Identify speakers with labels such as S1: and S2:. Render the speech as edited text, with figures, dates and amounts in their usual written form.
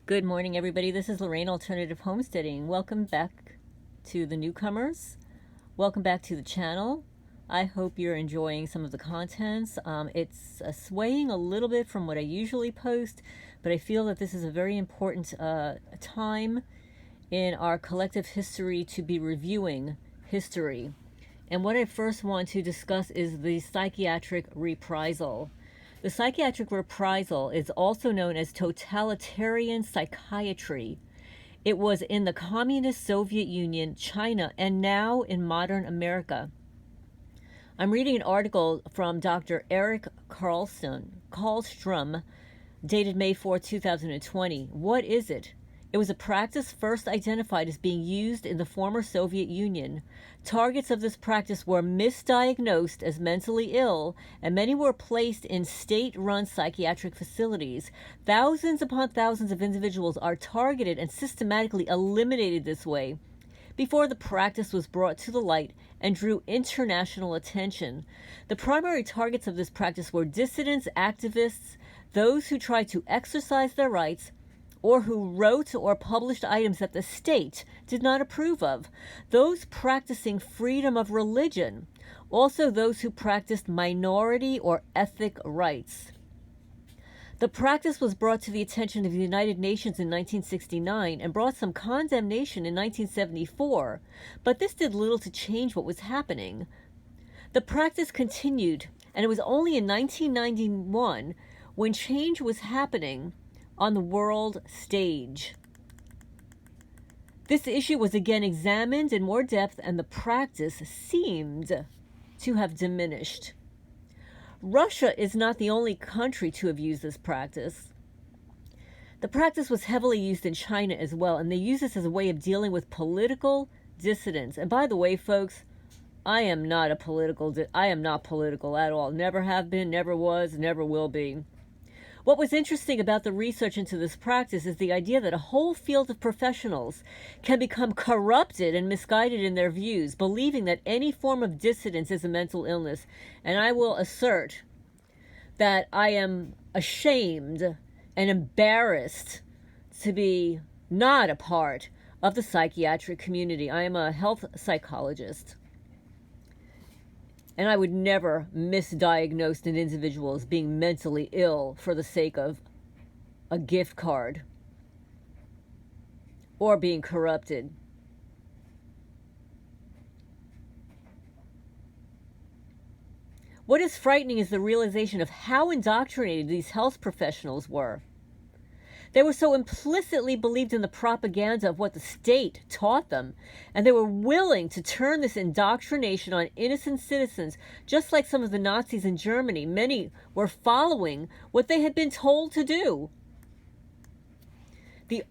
S1: Good morning, everybody. This is Lorraine, Alternative Homesteading. Welcome back to the newcomers. Welcome back to the channel. I hope you're enjoying some of the contents. It's swaying a little bit from what I usually post, but I feel that this is a very important time in our collective history to be reviewing history. And what I first want to discuss is the psychiatric reprisal. The psychiatric reprisal is also known as totalitarian psychiatry. It was in the communist Soviet Union, China, and now in modern America. I'm reading an article from Dr. Eric Karlstrom, dated May 4, 2020. What is it? It was a practice first identified as being used in the former Soviet Union. Targets of this practice were misdiagnosed as mentally ill, and many were placed in state-run psychiatric facilities. Thousands upon thousands of individuals are targeted and systematically eliminated this way. Before the practice was brought to the light and drew international attention. The primary targets of this practice were dissidents, activists, those who tried to exercise their rights, or who wrote or published items that the state did not approve of, those practicing freedom of religion, also those who practiced minority or ethnic rights. The practice was brought to the attention of the United Nations in 1969 and brought some condemnation in 1974, but this did little to change what was happening. The practice continued, and it was only in 1991 when change was happening on the world stage. This issue was again examined in more depth, and the practice seemed to have diminished. Russia is not the only country to have used this practice. The practice was heavily used in China as well, and they use this as a way of dealing with political dissidents. And by the way, folks, I am not political at all. Never have been, never was, never will be. What was interesting about the research into this practice is the idea that a whole field of professionals can become corrupted and misguided in their views, believing that any form of dissidence is a mental illness. And I will assert that I am ashamed and embarrassed to be not a part of the psychiatric community. I am a health psychologist. And I would never misdiagnose an individual as being mentally ill for the sake of a gift card or being corrupted. What is frightening is the realization of how indoctrinated these health professionals were. They were so implicitly believed in the propaganda of what the state taught them, and they were willing to turn this indoctrination on innocent citizens, just like some of the Nazis in Germany. Many were following what they had been told to do. The